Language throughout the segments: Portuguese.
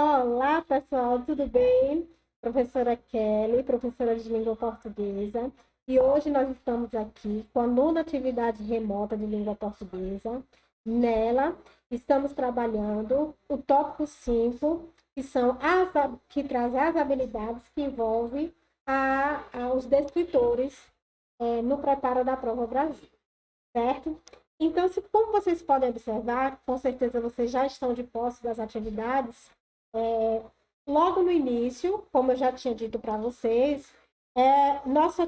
Olá, pessoal, tudo bem? Professora Kelly, professora de língua portuguesa. E hoje nós estamos aqui com a nona atividade remota de língua portuguesa. Nela, estamos trabalhando o tópico 5, que são que traz as habilidades que envolvem os descritores no preparo da prova Brasil, certo? Então, como vocês podem observar, com certeza vocês já estão de posse das atividades. é, Logo no início, como eu já tinha dito para vocês, nossas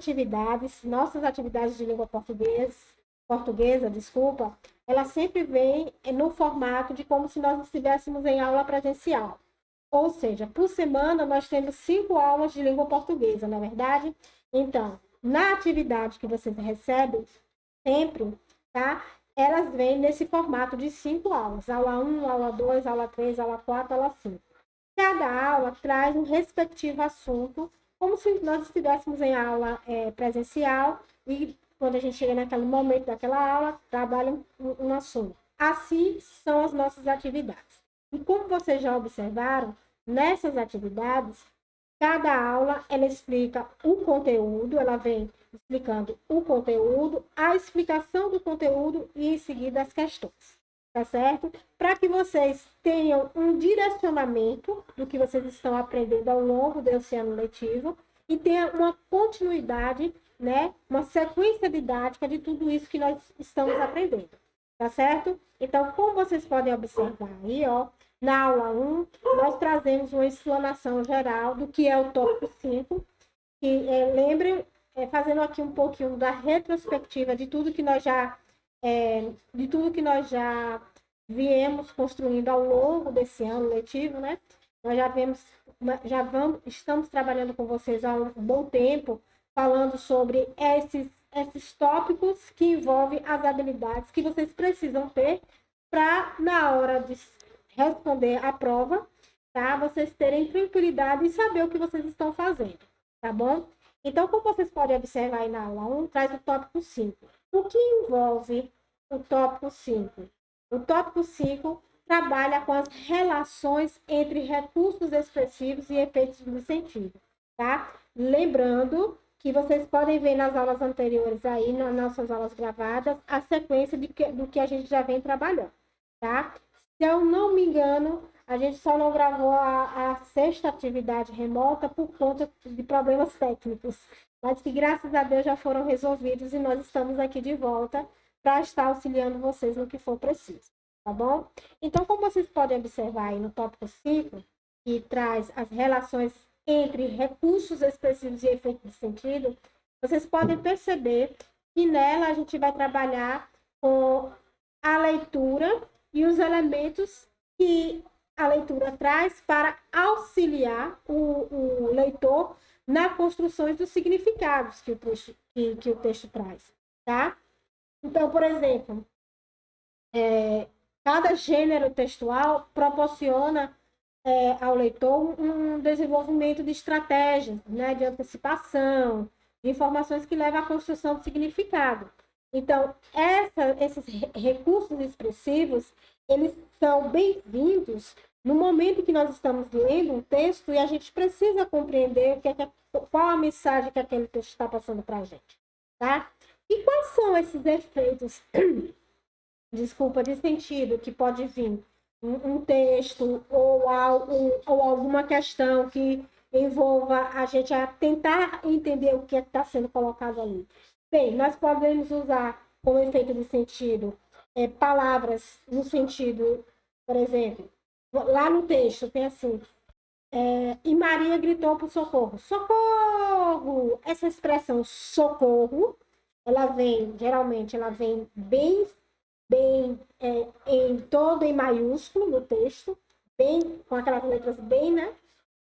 atividades de língua portuguesa, desculpa, ela sempre vem no formato de como se nós estivéssemos em aula presencial. Ou seja, por semana nós temos 5 aulas de língua portuguesa, não é verdade? Então, na atividade que vocês recebem sempre, tá? Elas vêm nesse formato de 5 aulas. Aula 1, aula 2, aula 3, aula 4, aula 5. Cada aula traz um respectivo assunto, como se nós estivéssemos em aula presencial e quando a gente chega naquele momento daquela aula, trabalha um assunto. Assim são as nossas atividades. E como vocês já observaram, nessas atividades, cada aula ela explica o conteúdo, ela vem explicando o conteúdo, a explicação do conteúdo e em seguida as questões, tá certo? Para que vocês tenham um direcionamento do que vocês estão aprendendo ao longo desse ano letivo e tenha uma continuidade, né? Uma sequência didática de tudo isso que nós estamos aprendendo, tá certo? Então, como vocês podem observar aí, ó, na aula 1, nós trazemos uma explanação geral do que é o tópico 5, que lembrem, fazendo aqui um pouquinho da retrospectiva de tudo que nós já viemos construindo ao longo desse ano letivo, né? Nós estamos trabalhando com vocês há um bom tempo, falando sobre esses tópicos que envolvem as habilidades que vocês precisam ter para, na hora de responder a prova, tá? Vocês terem tranquilidade e saber o que vocês estão fazendo, tá bom? Então, como vocês podem observar aí na aula 1, traz o tópico 5. O que envolve o tópico 5? O tópico 5 trabalha com as relações entre recursos expressivos e efeitos de sentido, tá? Lembrando que vocês podem ver nas aulas anteriores aí, nas nossas aulas gravadas, a sequência do que a gente já vem trabalhando, tá? Se eu não me engano, a gente só não gravou a sexta atividade remota por conta de problemas técnicos, mas que graças a Deus já foram resolvidos e nós estamos aqui de volta para estar auxiliando vocês no que for preciso, tá bom? Então, como vocês podem observar aí no tópico 5, que traz as relações entre recursos expressivos e efeitos de sentido, vocês podem perceber que nela a gente vai trabalhar com a leitura e os elementos que a leitura traz para auxiliar o leitor na construção dos significados que o texto traz, tá? Então, por exemplo, cada gênero textual proporciona ao leitor um desenvolvimento de estratégias, né, de antecipação, de informações que levam à construção do significado. Então, esses recursos expressivos, eles são bem-vindos no momento que nós estamos lendo um texto e a gente precisa compreender qual a mensagem que aquele texto está passando para a gente, tá? E quais são esses efeitos, desculpa, de sentido que pode vir um texto ou alguma questão que envolva a gente a tentar entender o que está sendo colocado ali? Bem, nós podemos usar como efeito de sentido palavras no sentido, por exemplo, lá no texto tem assim, e Maria gritou por socorro. Socorro! Essa expressão socorro, geralmente, ela vem bem em maiúsculo no texto, bem com aquelas letras bem, né?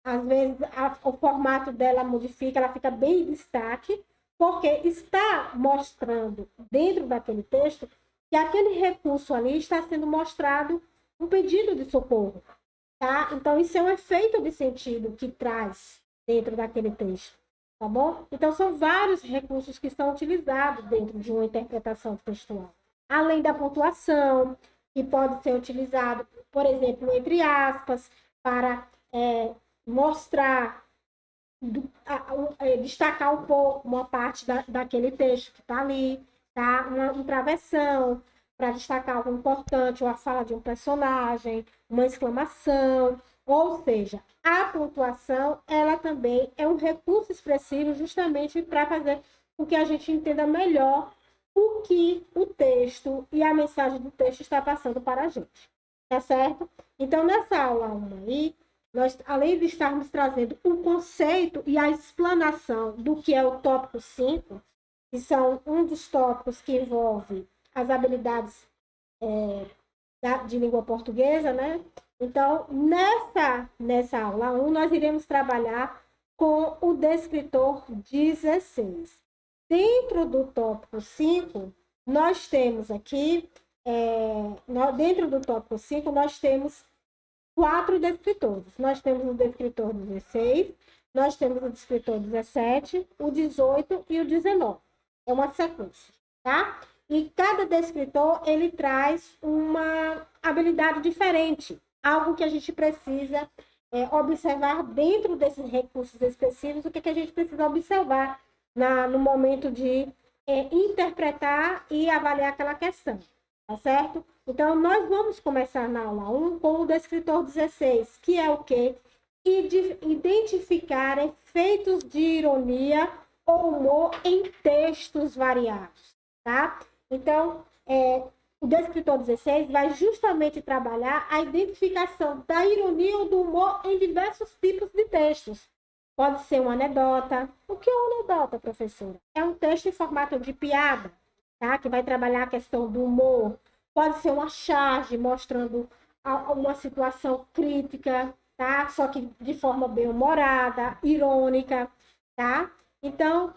Às vezes o formato dela modifica, ela fica bem em destaque, porque está mostrando dentro daquele texto que aquele recurso ali está sendo mostrado um pedido de socorro, tá? Então, isso é um efeito de sentido que traz dentro daquele texto, tá bom? Então, são vários recursos que são utilizados dentro de uma interpretação textual. Além da pontuação, que pode ser utilizado, por exemplo, entre aspas, para mostrar, destacar um pouco uma parte daquele texto que está ali, tá? Uma travessão para destacar algo importante, ou a fala de um personagem, uma exclamação, ou seja, a pontuação, ela também é um recurso expressivo justamente para fazer com que a gente entenda melhor o que o texto e a mensagem do texto está passando para a gente, tá certo? Então, nessa aula 1 aí, nós, além de estarmos trazendo o conceito e a explanação do que é o tópico 5, que são um dos tópicos que envolve as habilidades de língua portuguesa, né? Então, nessa aula 1, nós iremos trabalhar com o descritor 16. Dentro do tópico 5, nós temos aqui, dentro do tópico 5, nós temos 4 descritores. Nós temos o descritor 16, nós temos o descritor 17, o 18 e o 19. É uma sequência, tá? E cada descritor, ele traz uma habilidade diferente, algo que a gente precisa observar dentro desses recursos específicos, o que a gente precisa observar no momento de interpretar e avaliar aquela questão, tá certo? Então, nós vamos começar na aula 1 com o descritor 16, que é o quê? Identificar efeitos de ironia ou humor em textos variados, tá? Então, o descritor 16 vai justamente trabalhar a identificação da ironia ou do humor em diversos tipos de textos. Pode ser uma anedota. O que é uma anedota, professora? É um texto em formato de piada, tá? Que vai trabalhar a questão do humor. Pode ser uma charge mostrando uma situação crítica, tá? Só que de forma bem humorada, irônica, tá? Então,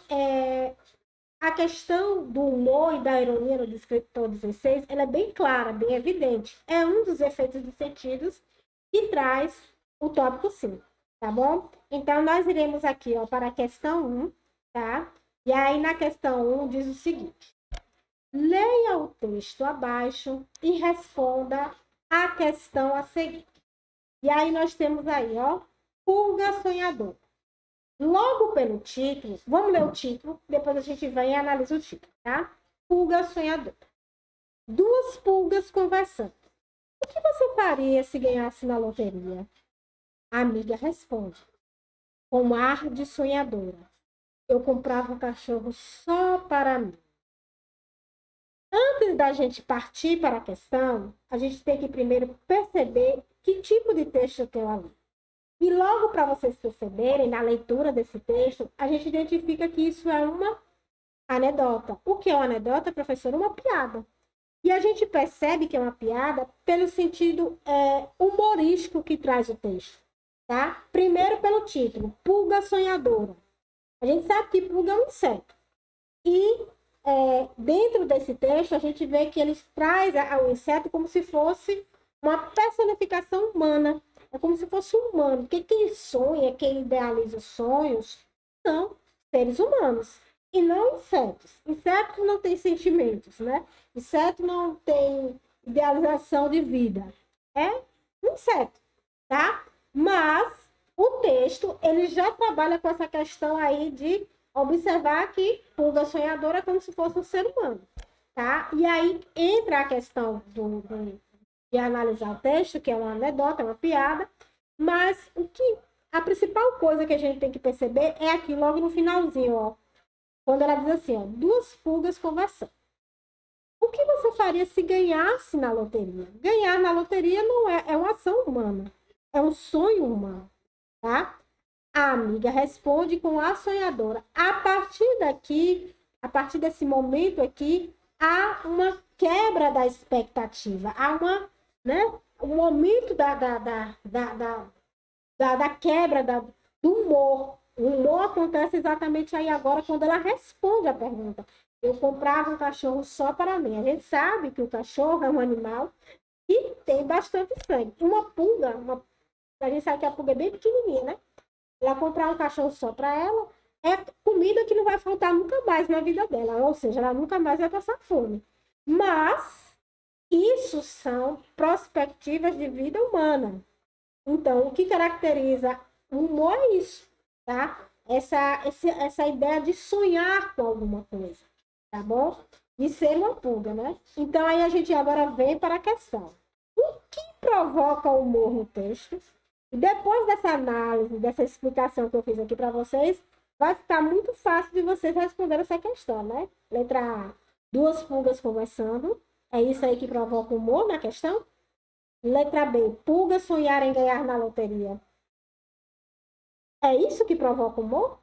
a questão do humor e da ironia no descritor 16, ela é bem clara, bem evidente. É um dos efeitos dos sentidos que traz o tópico 5, tá bom? Então, nós iremos aqui, ó, para a questão 1, tá? E aí, na questão 1, diz o seguinte: leia o texto abaixo e responda a questão a seguir. E aí, nós temos aí, ó, pulga sonhador. Logo pelo título, vamos ler o título, depois a gente vem e analisa o título, tá? Pulga sonhadora. Duas pulgas conversando. O que você faria se ganhasse na loteria? A amiga responde, com ar de sonhadora. Eu comprava um cachorro só para mim. Antes da gente partir para a questão, a gente tem que primeiro perceber que tipo de texto eu tenho ali. E logo para vocês perceberem, na leitura desse texto, a gente identifica que isso é uma anedota. O que é uma anedota, professor? Uma piada. E a gente percebe que é uma piada pelo sentido humorístico que traz o texto, tá? Primeiro pelo título, pulga sonhadora. A gente sabe que pulga é um inseto. E dentro desse texto, a gente vê que ele traz o inseto como se fosse uma personificação humana. É como se fosse humano, porque quem sonha, quem idealiza os sonhos, são seres humanos, e não insetos. Insetos não têm sentimentos, né? Inseto não tem idealização de vida. É um inseto, tá? Mas o texto, ele já trabalha com essa questão aí de observar que pulga sonhadora é como se fosse um ser humano, tá? E aí entra a questão de analisar o texto, que é uma anedota, é uma piada, mas a principal coisa que a gente tem que perceber é aqui logo no finalzinho, ó, quando ela diz assim, ó, duas pulgas conversando. O que você faria se ganhasse na loteria? Ganhar na loteria não é uma ação humana, é um sonho humano, tá? A amiga responde com a sonhadora. A partir daqui, a partir desse momento aqui, há uma quebra da expectativa, há um momento da quebra do humor. O humor acontece exatamente aí agora, quando ela responde a pergunta. Eu comprava um cachorro só para mim. A gente sabe que o cachorro é um animal que tem bastante sangue. Uma pulga, a gente sabe que a pulga é bem pequenininha, né? Ela comprar um cachorro só para ela é comida que não vai faltar nunca mais na vida dela. Ou seja, ela nunca mais vai passar fome. Mas isso são perspectivas de vida humana. Então, o que caracteriza o humor é isso, tá? Essa ideia de sonhar com alguma coisa, tá bom? De ser uma pulga, né? Então, aí a gente agora vem para a questão. O que provoca o humor no texto? E depois dessa análise, dessa explicação que eu fiz aqui para vocês, vai ficar muito fácil de vocês responderem essa questão, né? Letra A, duas pulgas conversando. É isso aí que provoca o humor na questão? Letra B, pulgas sonhar em ganhar na loteria. É isso que provoca o humor?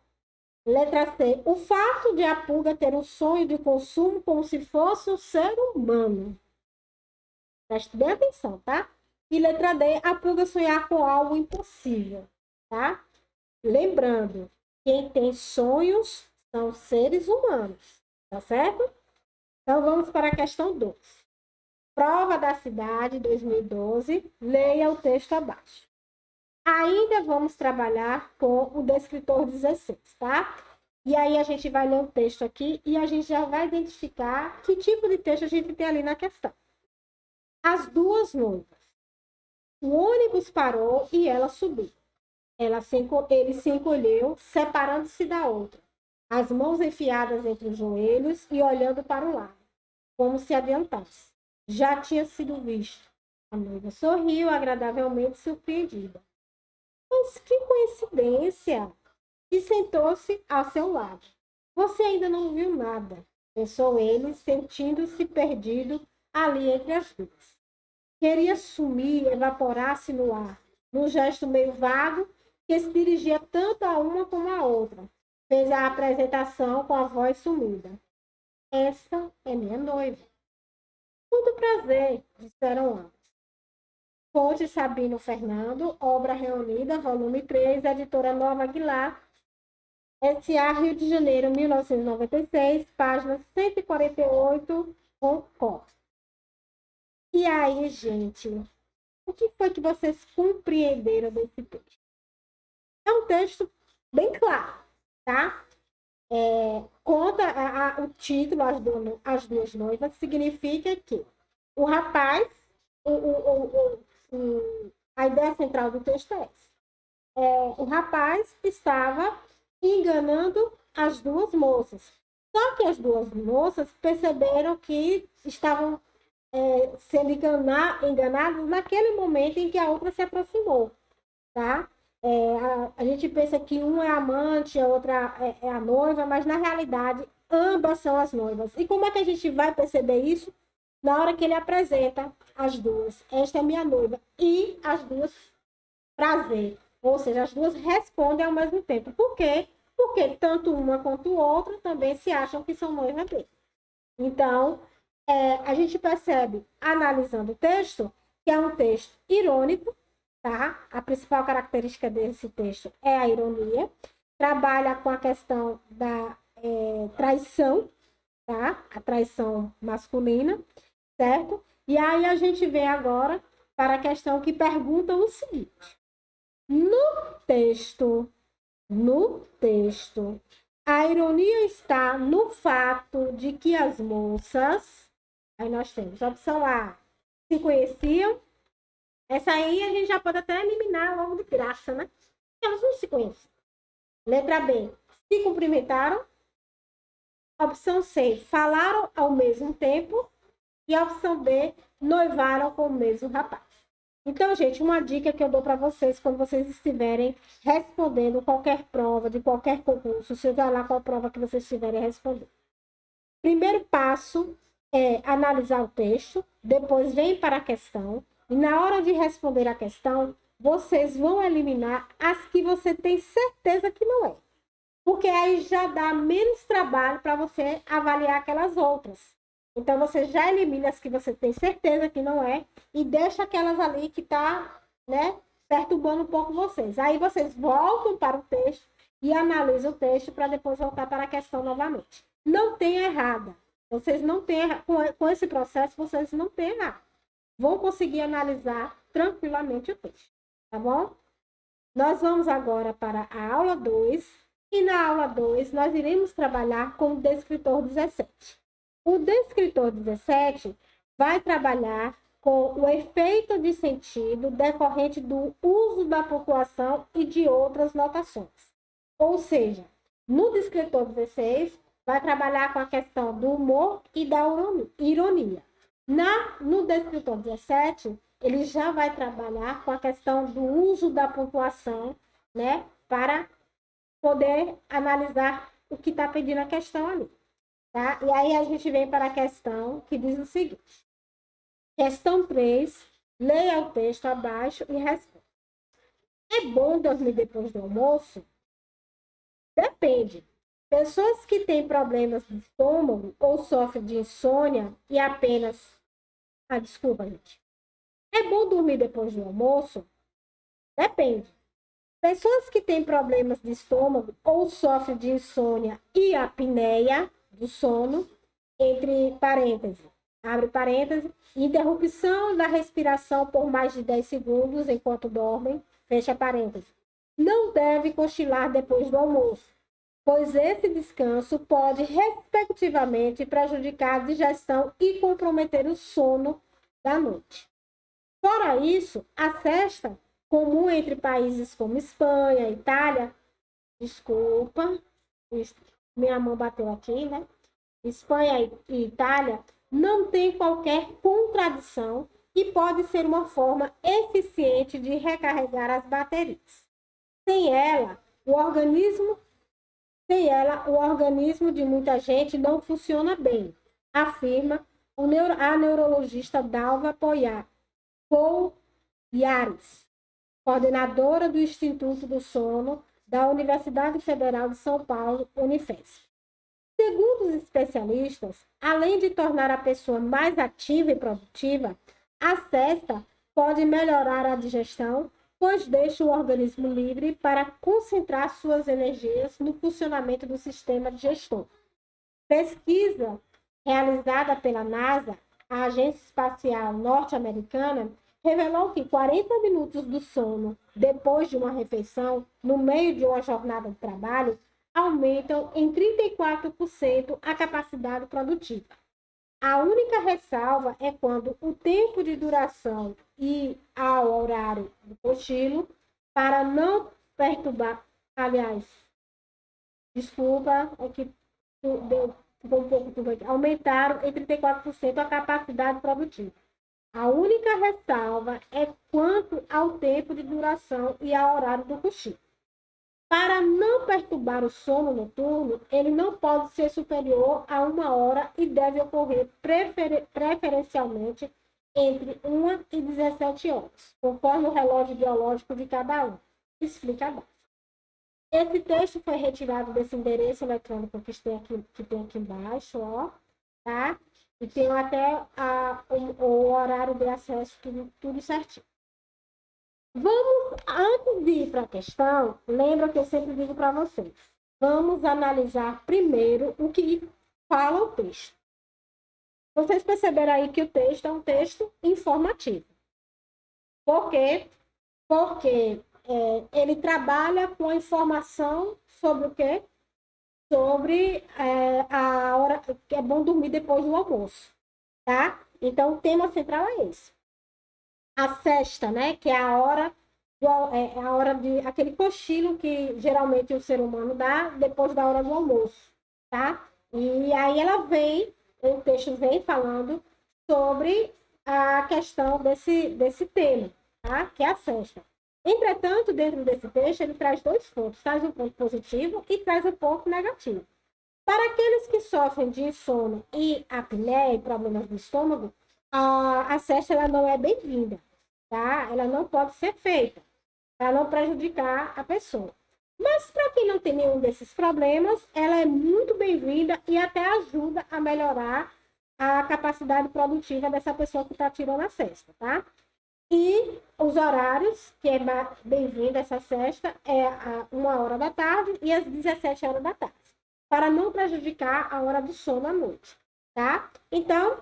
Letra C, o fato de a pulga ter um sonho de consumo como se fosse um ser humano. Preste bem atenção, tá? E letra D, a pulga sonhar com algo impossível, tá? Lembrando, quem tem sonhos são seres humanos, tá certo? Então vamos para a questão 2. Prova da cidade 2012, leia o texto abaixo. Ainda vamos trabalhar com o descritor 16, tá? E aí a gente vai ler o texto aqui e a gente já vai identificar que tipo de texto a gente tem ali na questão. As duas noivas. O ônibus parou e ela subiu. Ele se encolheu, separando-se da outra, as mãos enfiadas entre os joelhos e olhando para o lado, como se adiantasse. Já tinha sido visto. A noiva sorriu, agradavelmente surpreendida. Mas que coincidência! E sentou-se ao seu lado. Você ainda não viu nada, pensou ele, sentindo-se perdido ali entre as duas. Queria sumir, evaporar-se no ar, num gesto meio vago que se dirigia tanto a uma como a outra. Fez a apresentação com a voz sumida. Esta é minha noiva. Muito prazer, disseram ambos. Fonte Sabino Fernando, obra reunida, volume 3, editora Nova Aguilar, S.A. Rio de Janeiro, 1996, página 148, com. E aí, gente, o que foi que vocês compreenderam desse texto? É um texto bem claro, tá? Conta o título, as duas noivas, significa que o rapaz, a ideia central do texto é essa. O rapaz estava enganando as duas moças. Só que as duas moças perceberam que estavam sendo enganadas naquele momento em que a outra se aproximou, tá? A gente pensa que um é amante, a outra é a noiva, mas na realidade ambas são as noivas. E como é que a gente vai perceber isso? Na hora que ele apresenta as duas. Esta é minha noiva. E as duas, prazer. Ou seja, as duas respondem ao mesmo tempo. Por quê? Porque tanto uma quanto outra também se acham que são noivas dele. Então, a gente percebe, analisando o texto, que é um texto irônico, tá? A principal característica desse texto é a ironia. Trabalha com a questão da traição, tá? A traição masculina, certo? E aí a gente vem agora para a questão que pergunta o seguinte. No texto, a ironia está no fato de que as moças, aí nós temos a opção A, se conheciam. Essa aí a gente já pode até eliminar logo de graça, né? Elas não se conhecem. Letra B, se cumprimentaram. Opção C, falaram ao mesmo tempo. E a opção D, noivaram com o mesmo rapaz. Então, gente, uma dica que eu dou para vocês quando vocês estiverem respondendo qualquer prova de qualquer concurso, seja lá qual prova que vocês estiverem respondendo. Primeiro passo é analisar o texto, depois vem para a questão, e na hora de responder a questão, vocês vão eliminar as que você tem certeza que não é. Porque aí já dá menos trabalho para você avaliar aquelas outras. Então, você já elimina as que você tem certeza que não é e deixa aquelas ali que tá, né, perturbando um pouco vocês. Aí, vocês voltam para o texto e analisam o texto para depois voltar para a questão novamente. Não tem errada. Vocês não têm, com esse processo, vocês não têm errado. Vão conseguir analisar tranquilamente o texto, tá bom? Nós vamos agora para a aula 2 e na aula 2 nós iremos trabalhar com o descritor 17. O descritor 17 vai trabalhar com o efeito de sentido decorrente do uso da pontuação e de outras notações. Ou seja, no descritor 16, vai trabalhar com a questão do humor e da ironia. No descritor 17, ele já vai trabalhar com a questão do uso da pontuação, né, para poder analisar o que está pedindo a questão ali. Tá? E aí a gente vem para a questão que diz o seguinte. Questão 3, leia o texto abaixo e responda. É bom dormir depois do almoço? Depende. Pessoas que têm problemas de estômago ou sofrem de insônia e apenas... desculpa, gente. É bom dormir depois do almoço? Depende. Pessoas que têm problemas de estômago ou sofrem de insônia e apneia do sono, entre parênteses, abre parênteses, interrupção da respiração por mais de 10 segundos enquanto dormem, fecha parênteses. Não deve cochilar depois do almoço, pois esse descanso pode, respectivamente, prejudicar a digestão e comprometer o sono da noite. Fora isso, a cesta, comum entre países como Espanha, Itália, desculpa, minha mão bateu aqui, né? Espanha e Itália, não tem qualquer contradição e pode ser uma forma eficiente de recarregar as baterias. Sem ela, o organismo de muita gente não funciona bem, afirma a neurologista Dalva Poyares, coordenadora do Instituto do Sono da Universidade Federal de São Paulo, Unifesp. Segundo os especialistas, além de tornar a pessoa mais ativa e produtiva, a cesta pode melhorar a digestão, pois deixa o organismo livre para concentrar suas energias no funcionamento do sistema digestor. Pesquisa realizada pela NASA, a Agência Espacial Norte-Americana, revelou que 40 minutos do sono depois de uma refeição, no meio de uma jornada de trabalho, aumentam em 34% a capacidade produtiva. A única ressalva é quando o tempo de duração e ao horário do cochilo, para não perturbar, aliás, desculpa, é que deu um pouco tudo aqui, aumentaram em 34% a capacidade produtiva. A única ressalva é quanto ao tempo de duração e ao horário do cochilo. Para não perturbar o sono noturno, ele não pode ser superior a 1 hora e deve ocorrer preferencialmente entre 1 e 17 horas, conforme o relógio biológico de cada um. Explica abaixo. Esse texto foi retirado desse endereço eletrônico que tem aqui embaixo, ó, tá? E tem até o horário de acesso, tudo certinho. Vamos, antes de ir para a questão, lembra que eu sempre digo para vocês, vamos analisar primeiro o que fala o texto. Vocês perceberam aí que o texto é um texto informativo. Por quê? Porque ele trabalha com a informação sobre o quê? Sobre a hora que é bom dormir depois do almoço, tá? Então, o tema central é esse. A sesta, né? Que é a hora de aquele cochilo que geralmente o ser humano dá depois da hora do almoço, tá? E aí o texto vem falando sobre a questão desse tema, tá? Que é a sesta. Entretanto, dentro desse texto, ele traz 2 pontos, traz um ponto positivo e traz um ponto negativo. Para aqueles que sofrem de sono e apneia e problemas do estômago, a cesta ela não é bem-vinda, tá? Ela não pode ser feita para não prejudicar a pessoa. Mas para quem não tem nenhum desses problemas, ela é muito bem-vinda e até ajuda a melhorar a capacidade produtiva dessa pessoa que está tirando a cesta, tá? E os horários, que é bem-vinda essa cesta, é a 1 hora da tarde e às 17 horas da tarde, para não prejudicar a hora do sono à noite, tá? Então,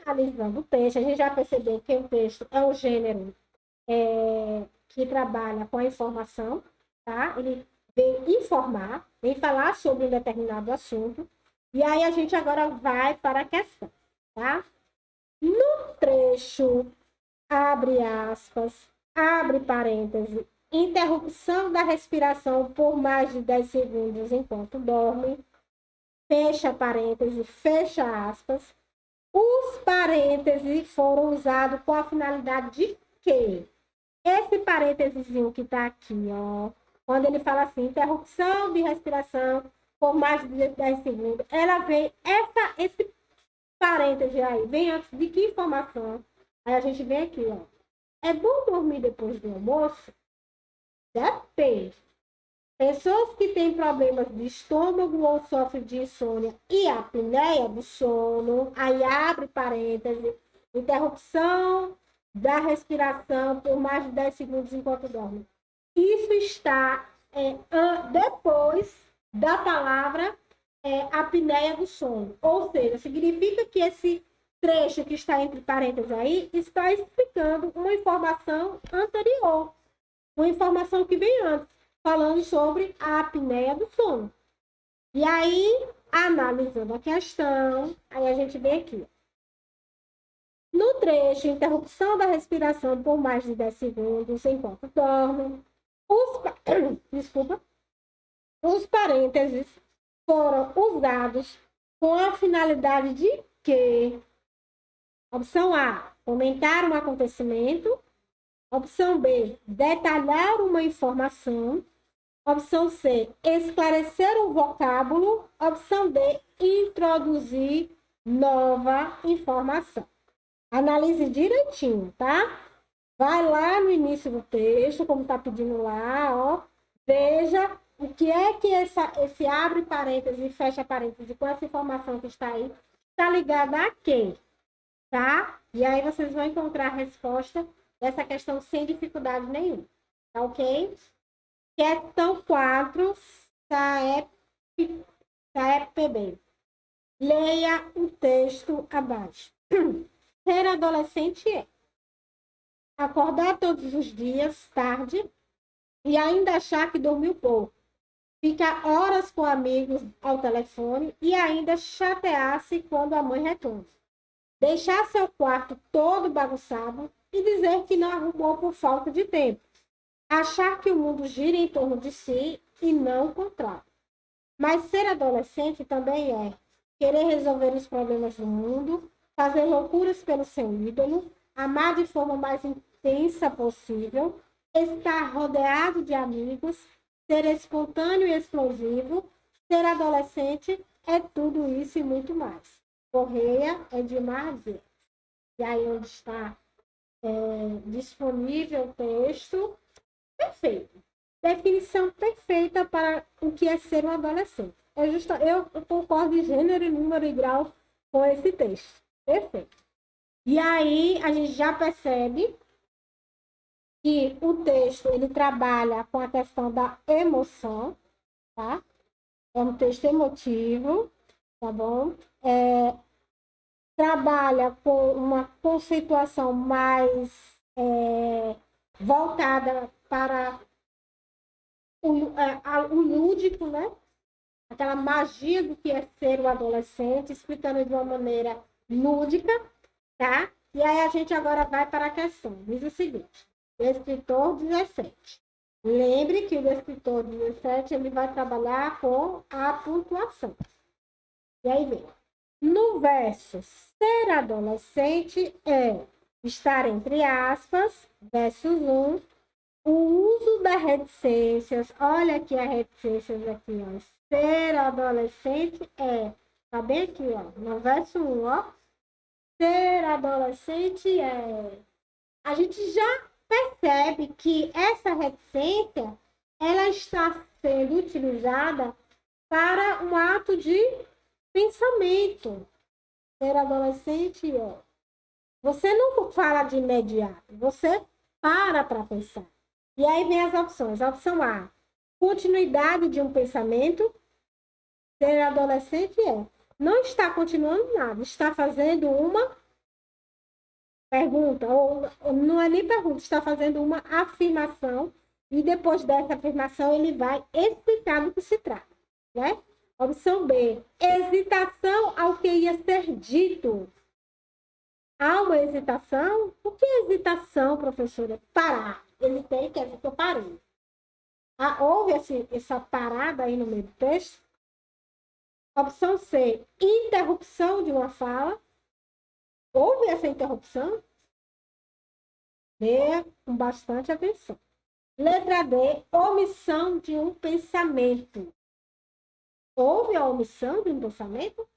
analisando o texto, a gente já percebeu que o texto é um gênero que trabalha com a informação, tá? Ele vem informar, vem falar sobre um determinado assunto, e aí a gente agora vai para a questão, tá? No trecho, abre aspas, abre parêntese, interrupção da respiração por mais de 10 segundos enquanto dorme, fecha parêntese, fecha aspas. Os parênteses foram usados com a finalidade de quê? Esse parênteses que está aqui, ó, quando ele fala assim, interrupção de respiração por mais de 10 segundos, ela vem, esse parêntese aí, vem antes de que informação? Aí a gente vem aqui, ó. É bom dormir depois do almoço? Depende. Pessoas que têm problemas de estômago ou sofrem de insônia e apneia do sono, aí abre parêntese, interrupção da respiração por mais de 10 segundos enquanto dorme. Isso está depois da palavra apneia do sono. Ou seja, significa que esse trecho que está entre parênteses aí está explicando uma informação anterior, uma informação que vem antes, falando sobre a apneia do sono. E aí, analisando a questão, aí a gente vem aqui. No trecho, interrupção da respiração por mais de 10 segundos enquanto dorme, os parênteses foram usados com a finalidade de que? Opção A, comentar um acontecimento. Opção B, detalhar uma informação. Opção C, esclarecer um vocábulo. Opção D, introduzir nova informação. Analise direitinho, tá? Vai lá no início do texto, como tá pedindo lá, ó. Veja o que é que esse abre parênteses e fecha parênteses com essa informação que está aí, está ligada a quê? Tá? E aí vocês vão encontrar a resposta dessa questão sem dificuldade nenhuma. Tá ok? Questão 4, SAEP-PB. Leia o texto abaixo. Ser adolescente é acordar todos os dias, tarde, e ainda achar que dormiu pouco. Ficar horas com amigos ao telefone e ainda chatear-se quando a mãe retorna. Deixar seu quarto todo bagunçado e dizer que não arrumou por falta de tempo. Achar que o mundo gira em torno de si e não o contrário. Mas ser adolescente também é querer resolver os problemas do mundo, fazer loucuras pelo seu ídolo, amar de forma mais intensa possível, estar rodeado de amigos, ser espontâneo e explosivo. Ser adolescente é tudo isso e muito mais. Correia Edmar Dias. E aí onde está disponível o texto, perfeito. Definição perfeita para o que é ser um adolescente. Eu concordo em gênero, número e grau com esse texto. Perfeito. E aí a gente já percebe que o texto ele trabalha com a questão da emoção, tá? É um texto emotivo, tá bom? Trabalha com uma conceituação mais voltada para o lúdico, né? Aquela magia do que é ser o adolescente, explicando de uma maneira lúdica, tá? E aí a gente agora vai para a questão. Diz o seguinte, descritor 17. Lembre que o descritor 17 ele vai trabalhar com a pontuação. E aí vem. No verso, ser adolescente é estar entre aspas, versos 1, o uso das reticências. Olha aqui as reticências aqui, ó. Ser adolescente é, tá bem aqui, ó, no verso 1, ó. Ser adolescente é. A gente já percebe que essa reticência, ela está sendo utilizada para um ato de pensamento. Ser adolescente é. Você não fala de imediato, você para pensar. E aí vem as opções. A opção A, continuidade de um pensamento. Ser adolescente é. Não está continuando nada, está fazendo uma pergunta, ou não é nem pergunta, está fazendo uma afirmação, e depois dessa afirmação ele vai explicar do que se trata, né? Opção B, hesitação ao que ia ser dito. Há uma hesitação? O que é hesitação, professora? Parar. Hesitei, quer dizer que eu parei. Houve essa parada aí no meio do texto? Opção C, interrupção de uma fala. Houve essa interrupção? Dê com bastante atenção. Letra D, omissão de um pensamento. Houve a omissão de um pensamento?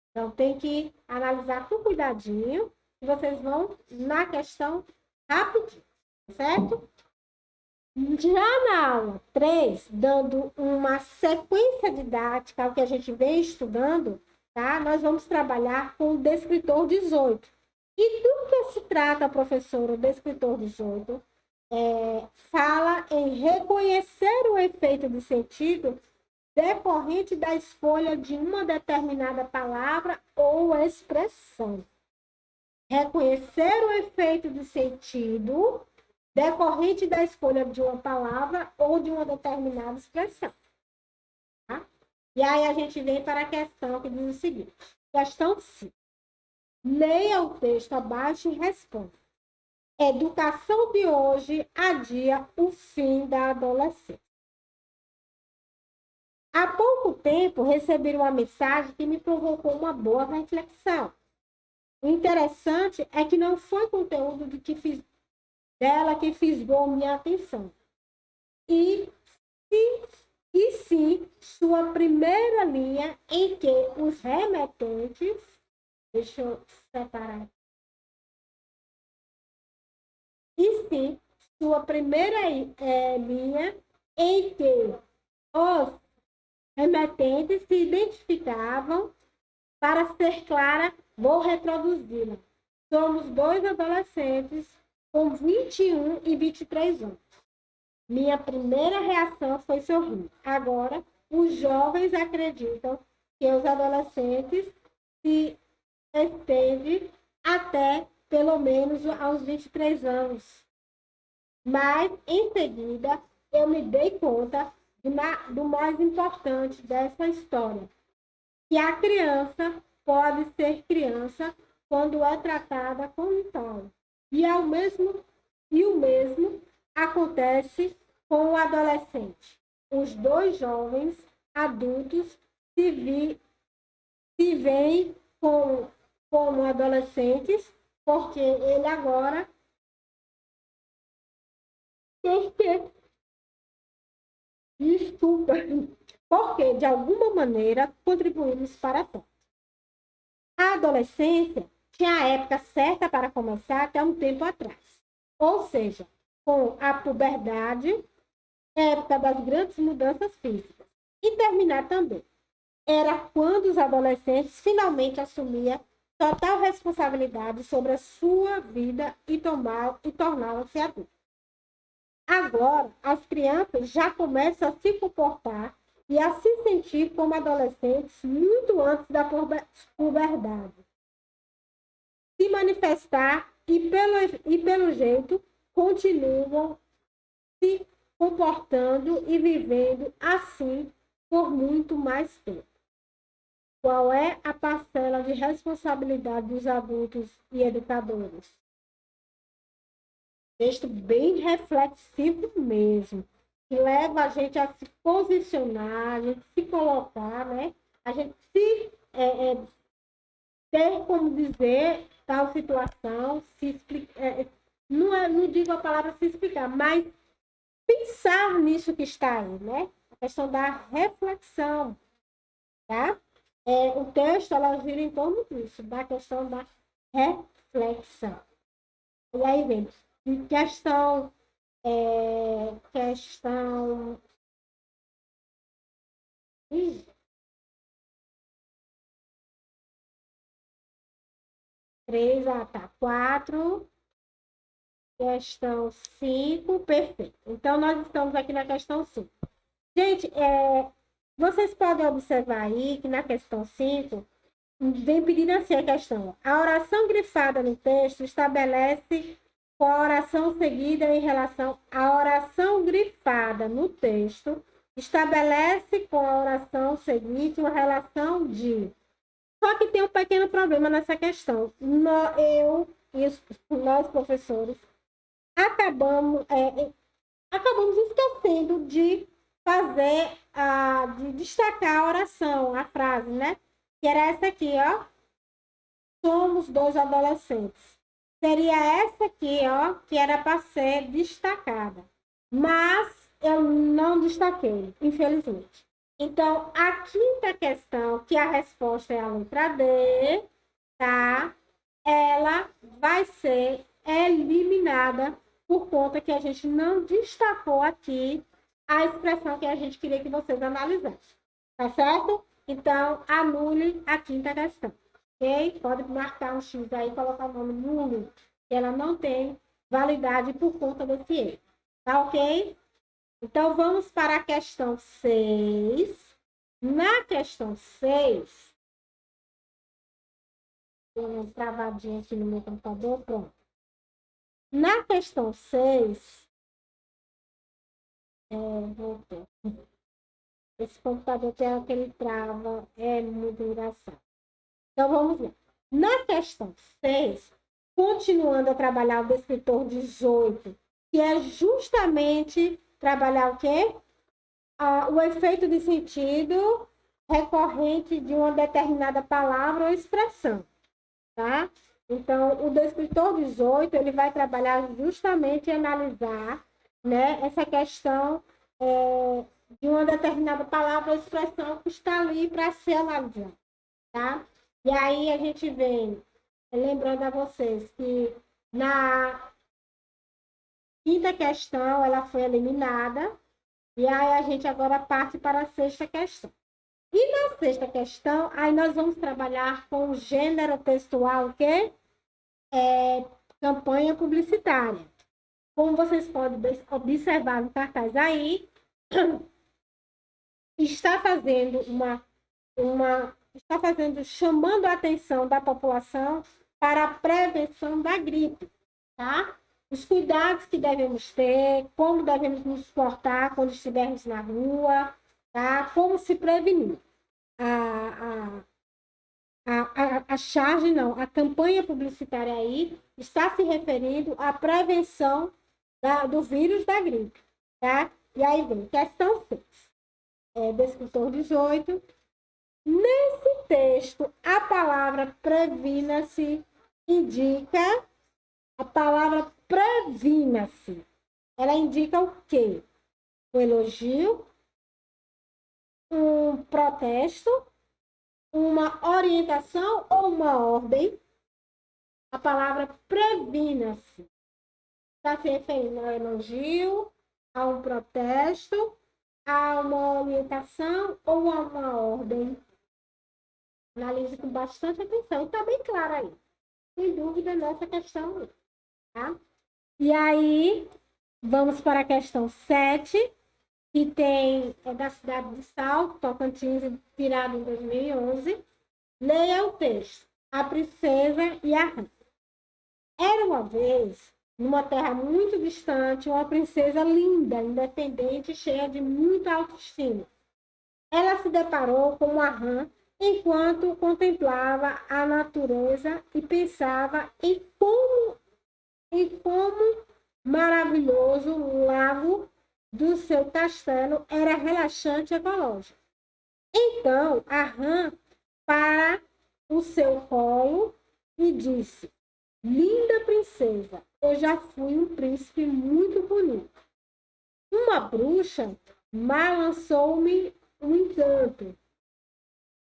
Então, tem que analisar com cuidadinho e vocês vão na questão rapidinho, certo? Já na aula 3, dando uma sequência didática ao que a gente vem estudando, tá? Nós vamos trabalhar com o descritor 18. E do que se trata, professora, o descritor 18? Fala em reconhecer o efeito de sentido decorrente da escolha de uma determinada palavra ou expressão. Reconhecer o efeito de sentido decorrente da escolha de uma palavra ou de uma determinada expressão. Tá? E aí a gente vem para a questão que diz o seguinte. Questão 5. Leia o texto abaixo e responda. Educação de hoje adia o fim da adolescência. Há pouco tempo recebi uma mensagem que me provocou uma boa reflexão. O interessante é que não foi conteúdo dela que fisgou minha atenção. E sim sua primeira linha em que os remetentes... Deixa eu separar. E sim sua primeira linha em que os remetentes se identificavam. Para ser clara, vou reproduzi-la. Somos 2 adolescentes com 21 e 23 anos. Minha primeira reação foi sorrir. Agora, os jovens acreditam que os adolescentes se estendem até pelo menos aos 23 anos. Mas, em seguida, eu me dei conta do mais importante dessa história. Que a criança pode ser criança quando é tratada como tal. E o mesmo acontece com o adolescente. Os 2 jovens adultos se veem como adolescentes, porque ele agora porque de alguma maneira contribuímos para tanto. A adolescência tinha a época certa para começar até um tempo atrás. Ou seja, com a puberdade, época das grandes mudanças físicas. E terminar também. Era quando os adolescentes finalmente assumiam total responsabilidade sobre a sua vida e tornavam-se adultos. Agora, as crianças já começam a se comportar e a se sentir como adolescentes muito antes da puberdade. Se manifestar e pelo jeito, continuam se comportando e vivendo assim por muito mais tempo. Qual é a parcela de responsabilidade dos adultos e educadores? Texto bem reflexivo mesmo, que leva a gente a se posicionar, a gente se colocar, né? A gente se ter como dizer tal situação, se explicar, não digo a palavra se explicar, mas pensar nisso que está aí, né? A questão da reflexão, tá? O texto, ela gira em torno disso, da questão da reflexão. E aí vem, questão 3, tá, 4, questão 5, perfeito. Então, nós estamos aqui na questão 5. Gente, vocês podem observar aí que na questão 5, vem pedindo assim a questão. A oração grifada no texto estabelece com a oração seguida em relação à oração grifada no texto, estabelece com a oração seguinte uma relação de Só que tem um pequeno problema nessa questão. Eu e nós, professores, acabamos esquecendo de fazer, de destacar a oração, a frase, né? Que era essa aqui, ó. Somos dois adolescentes. Seria essa aqui, ó, que era para ser destacada. Mas eu não destaquei, infelizmente. Então, a quinta questão, que a resposta é a letra D, tá? Ela vai ser eliminada por conta que a gente não destacou aqui a expressão que a gente queria que vocês analisassem. Tá certo? Então, anule a quinta questão. Ok? Pode marcar um X aí e colocar o nome nulo, que ela não tem validade por conta desse erro. Tá ok? Então, vamos para a questão 6. Na questão 6, deu uma travadinha aqui no meu computador, pronto. Na questão 6, voltou. Esse computador tem aquele trava, é muito engraçado. Então, vamos ver. Na questão 6, continuando a trabalhar o descritor 18, que é justamente trabalhar o quê? O efeito de sentido recorrente de uma determinada palavra ou expressão, tá? Então, o descritor 18, ele vai trabalhar justamente em analisar, né, essa questão de uma determinada palavra ou expressão que está ali para ser analisada, tá? E aí a gente vem lembrando a vocês que na quinta questão ela foi eliminada, e aí a gente agora parte para a sexta questão. E na sexta questão, aí nós vamos trabalhar com o gênero textual, que é campanha publicitária. Como vocês podem observar no cartaz aí, está chamando a atenção da população para a prevenção da gripe, tá? Os cuidados que devemos ter, como devemos nos portar quando estivermos na rua, tá? Como se prevenir. A campanha publicitária aí está se referindo à prevenção do vírus da gripe, tá? E aí vem questão 6, descritor 18. Nesse texto, a palavra previna-se indica, a palavra previna-se, ela indica o quê? Um elogio, um protesto, uma orientação ou uma ordem. A palavra previna-se está se referindo ao elogio, a um protesto, a uma orientação ou a uma ordem. Analise com bastante atenção. Está bem claro aí. Sem dúvida nessa questão. Tá? E aí, vamos para a questão 7, que é da cidade de Salto, Tocantins, tirado em 2011. Leia o texto. A princesa e a rã. Era uma vez, numa terra muito distante, uma princesa linda, independente, cheia de muita autoestima. Ela se deparou com uma rã enquanto contemplava a natureza e pensava em como maravilhoso o lago do seu castelo era relaxante e ecológico. Então, a rã para o seu colo e disse: linda princesa, eu já fui um príncipe muito bonito. Uma bruxa mal lançou-me um encanto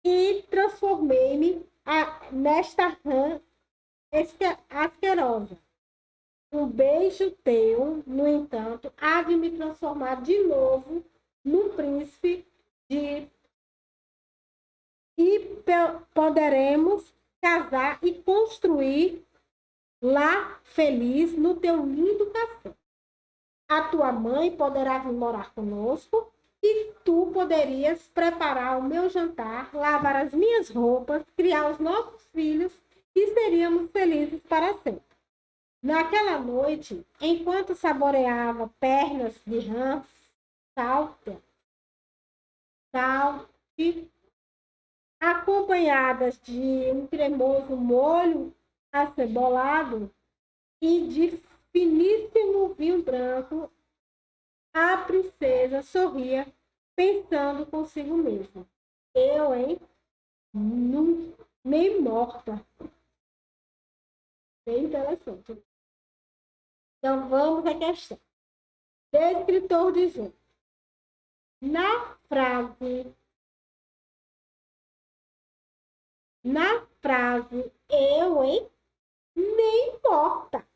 e transformei-me nesta rã asquerosa. Um beijo teu, no entanto, há de me transformar de novo num príncipe e poderemos casar e construir lá feliz no teu lindo castelo. A tua mãe poderá vir morar conosco e tu poderias preparar o meu jantar, lavar as minhas roupas, criar os nossos filhos e seríamos felizes para sempre. Naquela noite, enquanto saboreava pernas de rã, salte, acompanhadas de um cremoso molho acebolado e de finíssimo vinho branco, a princesa sorria, pensando consigo mesma. Eu, hein? Nem morta. Bem interessante. Então, vamos à questão. Descritor de jogo. Na frase, eu, hein? Nem morta.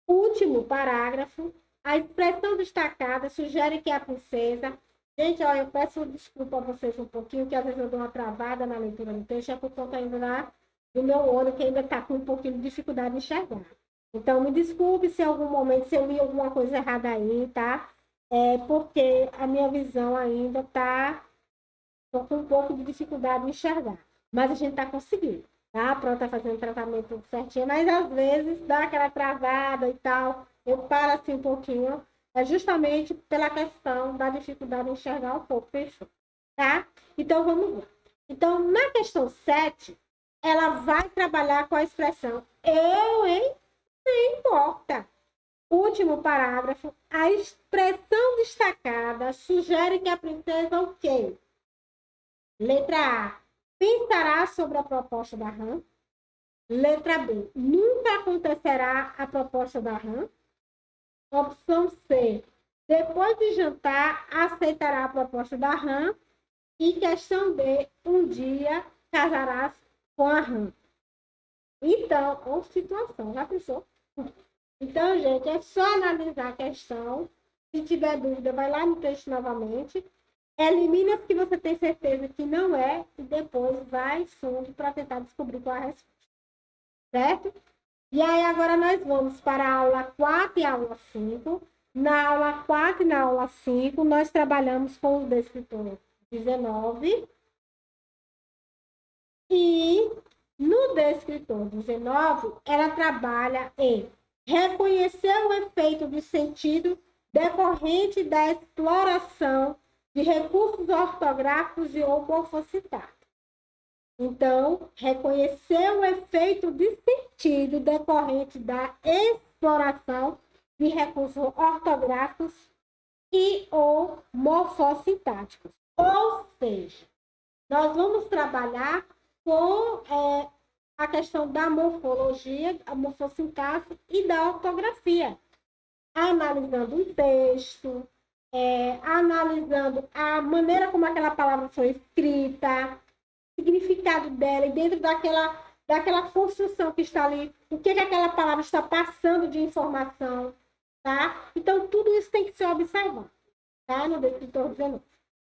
Último parágrafo. A expressão destacada sugere que a princesa... Gente, ó, eu peço desculpa a vocês um pouquinho, que às vezes eu dou uma travada na leitura do texto, é por conta ainda do meu olho, que ainda está com um pouquinho de dificuldade de enxergar. Então, me desculpe se em algum momento, se eu vi alguma coisa errada aí, tá? É porque a minha visão ainda está... Estou com um pouco de dificuldade de enxergar. Mas a gente está conseguindo, tá? Pronto, tá fazendo o tratamento certinho, mas às vezes dá aquela travada e tal. Eu paro assim um pouquinho. É justamente pela questão da dificuldade de enxergar um pouco, fechou? Tá? Então, vamos lá. Então, na questão 7, ela vai trabalhar com a expressão eu, hein? Nem importa. Último parágrafo. A expressão destacada sugere que a princesa o quê? Letra A. Pensará sobre a proposta da RAM. Letra B. Nunca acontecerá a proposta da RAM. Opção C. Depois de jantar, aceitará a proposta da RAM. E questão D. Um dia casará com a RAM. Então, ou situação, já pensou? Então, gente, é só analisar a questão. Se tiver dúvida, vai lá no texto novamente. Elimina as que você tem certeza que não é e depois vai fundo para tentar descobrir qual é a resposta. Certo? E aí, agora nós vamos para a aula 4 e a aula 5. Na aula 4 e na aula 5, nós trabalhamos com o descritor 19. E no descritor 19, ela trabalha em reconhecer o efeito de sentido decorrente da exploração de recursos ortográficos e ou morfocitados. Então, reconhecer o efeito de sentido decorrente da exploração de recursos ortográficos e ou morfossintáticos. Ou seja, nós vamos trabalhar com a questão da morfologia, a morfossintaxe e da ortografia, analisando um texto, analisando a maneira como aquela palavra foi escrita, significado dela, e dentro daquela construção que está ali, o que aquela palavra está passando de informação, tá? Então, tudo isso tem que ser observado, tá? No descritor 19.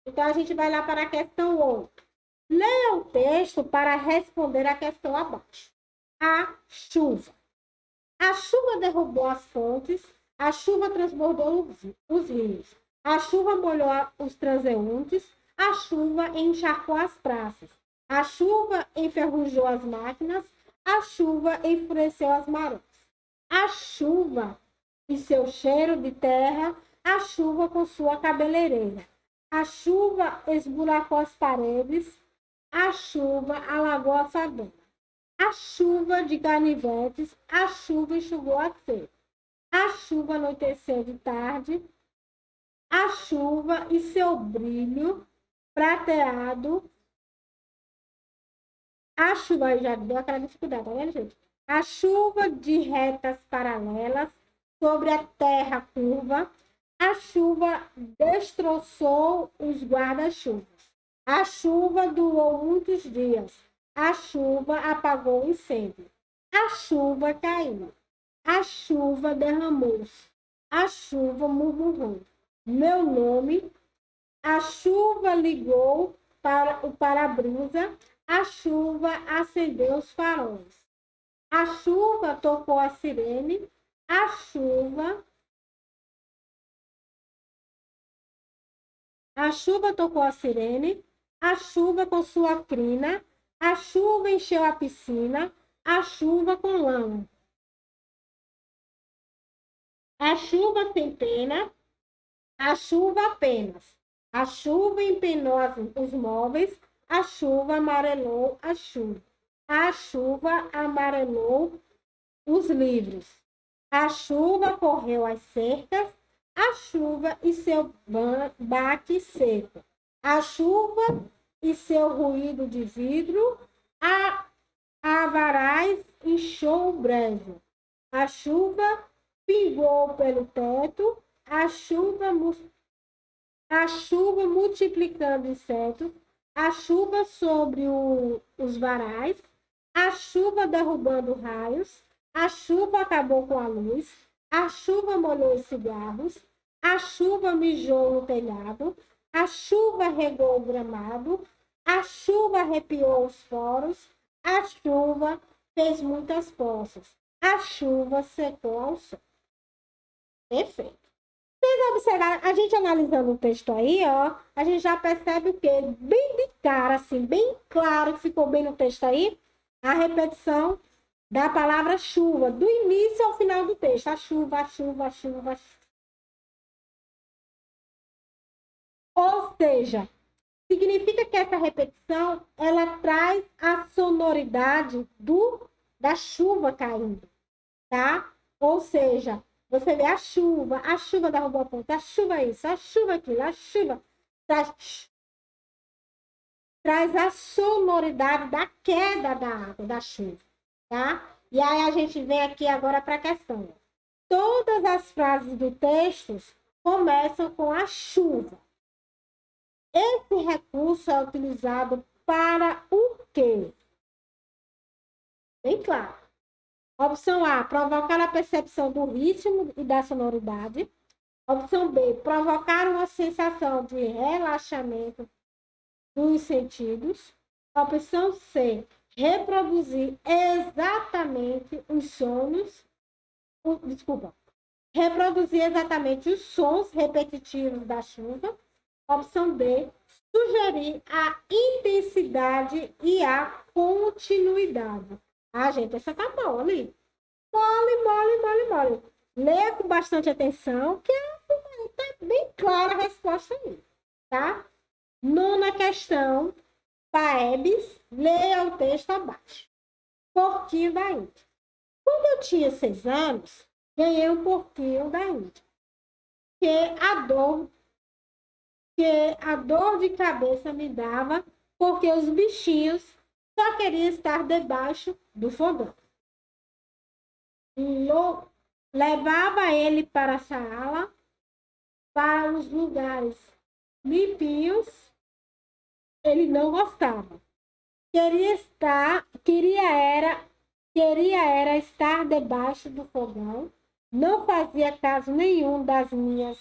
Então, a gente vai lá para a questão 8. Leia o texto para responder a questão abaixo. A chuva. A chuva derrubou as fontes, a chuva transbordou os rios, a chuva molhou os transeuntes, a chuva encharcou as praças, a chuva enferrujou as máquinas, a chuva enfureceu as marés. A chuva e seu cheiro de terra, a chuva com sua cabeleireira. A chuva esburacou as paredes, a chuva alagou a favela. A chuva de canivetes, a chuva enxugou a seca. A chuva anoiteceu de tarde, a chuva e seu brilho prateado. A chuva, já deu aquela dificuldade, tá vendo, gente? A chuva de retas paralelas sobre a terra curva. A chuva destroçou os guarda-chuvas. A chuva durou muitos dias. A chuva apagou o incêndio. A chuva caiu. A chuva derramou-se. A chuva murmurou. Meu nome. A chuva ligou para o para-brisa. A chuva acendeu os faróis. A chuva tocou a sirene. A chuva tocou a sirene. A chuva com sua crina. A chuva encheu a piscina. A chuva com lama. A chuva sem pena. A chuva apenas. A chuva empenou os móveis. a chuva amarelou a chuva. A chuva amarelou os livros. A chuva correu as cercas, a chuva e seu baque seco. A chuva e seu ruído de vidro, a varaz inchou o brejo. A chuva pingou pelo teto, a chuva multiplicando insetos, a chuva sobre os varais, a chuva derrubando raios, a chuva acabou com a luz, a chuva molhou os cigarros, a chuva mijou no telhado, a chuva regou o gramado, a chuva arrepiou os poros, a chuva fez muitas poças, a chuva secou ao sol. Perfeito. Vocês observaram, a gente analisando o texto aí, ó, a gente já percebe o quê? Bem de cara, assim, bem claro que ficou bem no texto aí, a repetição da palavra chuva, do início ao final do texto. A chuva, a chuva, a chuva, a chuva. Ou seja, significa que essa repetição, ela traz a sonoridade da chuva caindo, tá? Ou seja, você vê a chuva derrubou a ponta, a chuva isso, a chuva aquilo, a chuva traz a sonoridade da queda da água, da chuva, tá? E aí a gente vem aqui agora para a questão. Todas as frases do texto começam com a chuva. Esse recurso é utilizado para o quê? Bem claro. Opção A, provocar a percepção do ritmo e da sonoridade. Opção B, provocar uma sensação de relaxamento dos sentidos. Opção C, reproduzir exatamente os sons. Reproduzir exatamente os sons repetitivos da chuva. Opção D, sugerir a intensidade e a continuidade. Ah, gente, essa tá mole. Mole. Leia com bastante atenção, que tá bem clara a resposta aí, tá? Nona questão, Paebs, leia o texto abaixo. Porquinho da Índia. Quando eu tinha 6 anos, ganhei um porquinho da Índia. Que a dor de cabeça me dava porque os bichinhos só queriam estar debaixo do fogão. Levava ele para a sala, para os lugares limpinhos, ele não gostava. Queria era estar debaixo do fogão, não fazia caso nenhum das minhas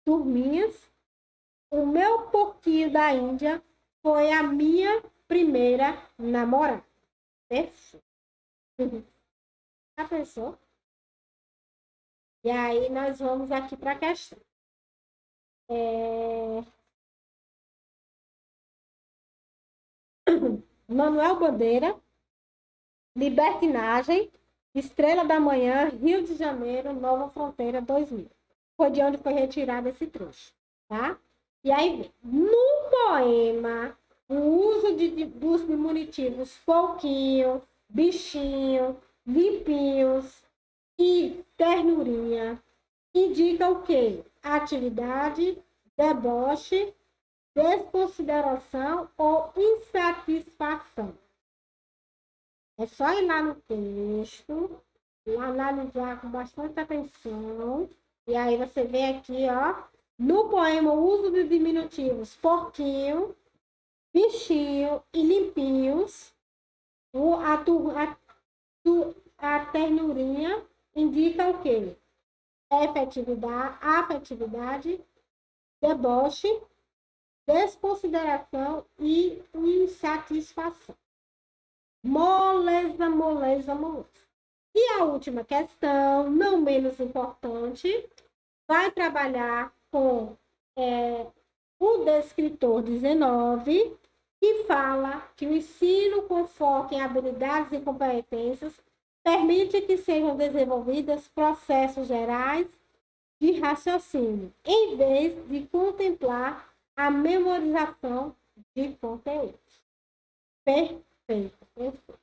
turminhas. O meu porquinho da Índia foi a minha primeira namorada. Perfeito. Já pensou? E aí nós vamos aqui para a questão. Manuel Bandeira, Libertinagem, Estrela da Manhã, Rio de Janeiro, Nova Fronteira, 2000. Foi de onde foi retirado esse trecho, tá? E aí, no poema, o uso dos diminutivos pouquinho, bichinho, limpinhos e ternurinha indica o quê? Atividade, deboche, desconsideração ou insatisfação. É só ir lá no texto, analisar com bastante atenção, e aí você vê aqui, ó, no poema o uso de diminutivos porquinho, bichinho e limpinhos, a ternurinha indica o quê? Afetividade, deboche, desconsideração e insatisfação. Moleza. E a última questão, não menos importante, vai trabalhar com o descritor 19, que fala que o ensino com foco em habilidades e competências permite que sejam desenvolvidos processos gerais de raciocínio, em vez de contemplar a memorização de conteúdo. Perfeito, perfeito.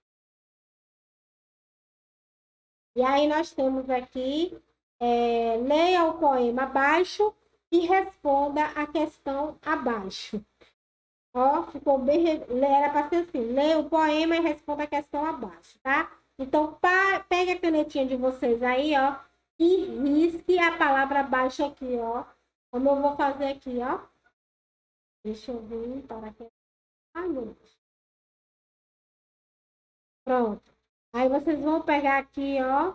E aí nós temos aqui, leia o poema abaixo e responda a questão abaixo. Ó, ficou bem, era para ser assim, leia o poema e responda a questão abaixo, tá? Então, pegue a canetinha de vocês aí, ó, e risque a palavra abaixo aqui, ó. Como eu vou fazer aqui, ó. Deixa eu vir para que... Ai, meu Deus. Pronto. Aí vocês vão pegar aqui, ó,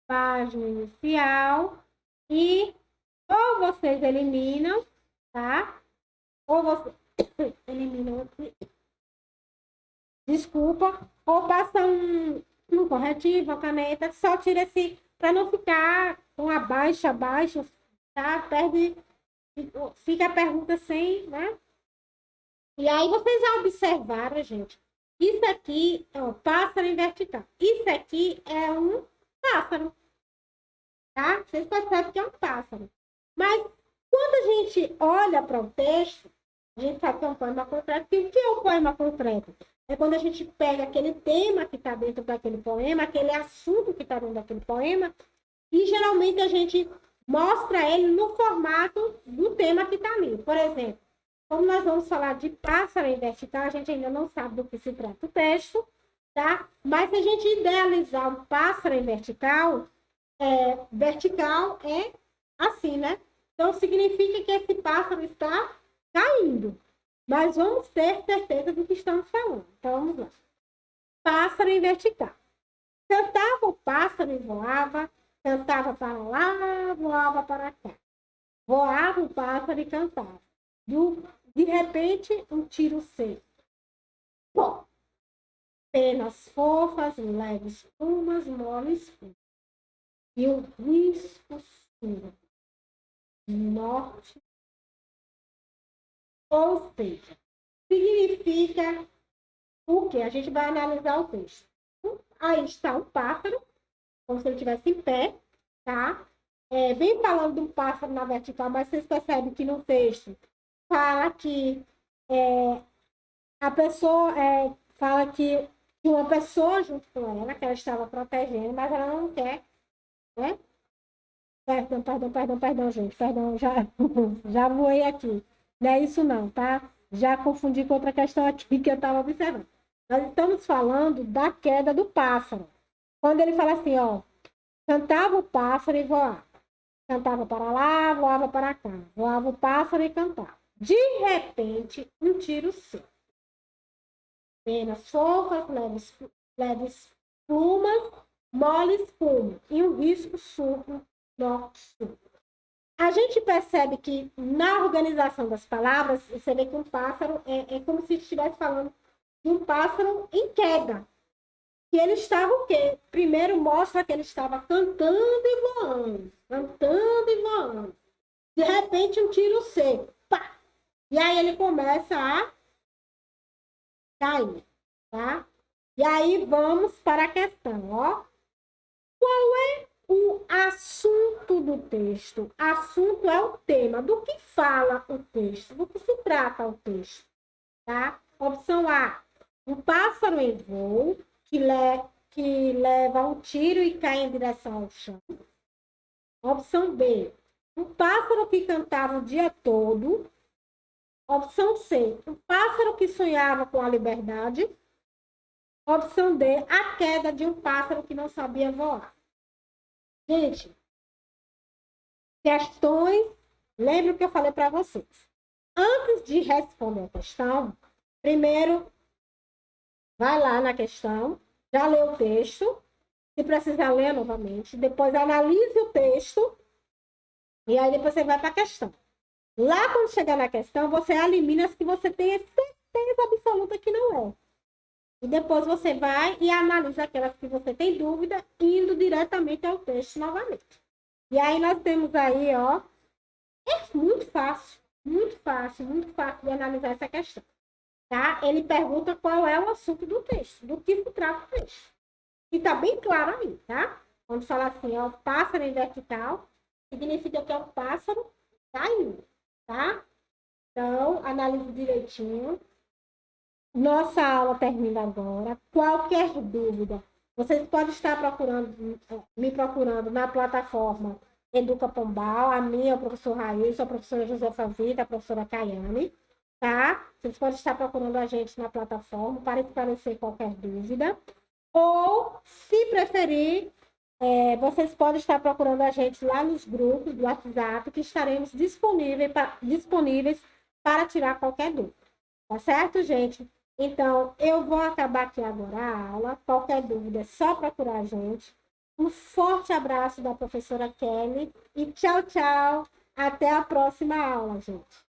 página inicial e ou vocês eliminam, tá? Ou vocês eliminam aqui. Desculpa. Ou passa um corretivo, a caneta, só tira esse, para não ficar com abaixo, tá? Perde, fica a pergunta sem, né? E aí vocês já observaram, gente. Isso aqui é um pássaro em vertical. Isso aqui é um pássaro, tá? Vocês percebem que é um pássaro. Mas quando a gente olha para o texto, a gente sabe que é um poema concreto. E o que é um poema concreto? É quando a gente pega aquele tema que está dentro daquele poema, aquele assunto que está dentro daquele poema, e geralmente a gente mostra ele no formato do tema que está ali. Por exemplo, como nós vamos falar de pássaro em vertical, a gente ainda não sabe do que se trata o texto, tá? Mas se a gente idealizar um pássaro em vertical, vertical é assim, né? Então significa que esse pássaro está caindo. Mas vamos ter certeza do que estamos falando. Então vamos lá. Pássaro em vertical. Cantava o pássaro e voava, cantava para lá, voava para cá. Voava o pássaro e cantava. De repente, um tiro seco. Bom, penas fofas, leves plumas, moles plumas. E o risco sul, norte, ou seja, significa o quê? A gente vai analisar o texto. Aí está um pássaro, como se ele estivesse em pé, tá? Vem falando de um pássaro na vertical, mas vocês percebem que no texto fala que a pessoa fala que tinha uma pessoa junto com ela, que ela estava protegendo, mas ela não quer, né? Perdão, gente. Perdão, já voei aqui. Não é isso não, tá? Já confundi com outra questão aqui que eu estava observando. Nós estamos falando da queda do pássaro. Quando ele fala assim, ó, cantava o pássaro e voava. Cantava para lá, voava para cá. Voava o pássaro e cantava. De repente, um tiro seco. Penas fofas, leves plumas, mole espuma. E um risco surdo norte-sul. A gente percebe que na organização das palavras, você vê que um pássaro é como se estivesse falando de um pássaro em queda. E ele estava o quê? Primeiro mostra que ele estava cantando e voando. Cantando e voando. De repente, um tiro seco. Pá! E aí ele começa a cair. Tá? E aí vamos para a questão. Ó. Qual é o assunto do texto? Assunto é o tema. Do que fala o texto? Do que se trata o texto? Tá? Opção A. Um pássaro em voo que leva um tiro e cai em direção ao chão. Opção B. Um pássaro que cantava o dia todo. Opção C. Um pássaro que sonhava com a liberdade. Opção D. A queda de um pássaro que não sabia voar. Gente, questões. Lembra o que eu falei para vocês. Antes de responder a questão, primeiro, vai lá na questão, já lê o texto, se precisar ler novamente, depois analise o texto, e aí depois você vai para a questão. Lá, quando chegar na questão, você elimina as que você tem certeza absoluta que não é. E depois você vai e analisa aquelas que você tem dúvida, indo diretamente ao texto novamente. E aí nós temos aí, ó, é muito fácil de analisar essa questão. Tá? Ele pergunta qual é o assunto do texto, do que se trata o texto. E tá bem claro aí, tá? Quando fala assim, ó, pássaro em vertical, significa que é um pássaro caindo, tá? Então, analise direitinho. Nossa aula termina agora. Qualquer dúvida, vocês podem estar me procurando na plataforma Educa Pombal, a minha, o professor Raíssa, a professora Josefa Vita, a professora Caiane, tá? Vocês podem estar procurando a gente na plataforma para esclarecer qualquer dúvida. Ou, se preferir, vocês podem estar procurando a gente lá nos grupos do WhatsApp, que estaremos disponíveis para tirar qualquer dúvida. Tá certo, gente? Então, eu vou acabar aqui agora a aula. Qualquer dúvida é só procurar a gente. Um forte abraço da professora Kelly e tchau, tchau. Até a próxima aula, gente.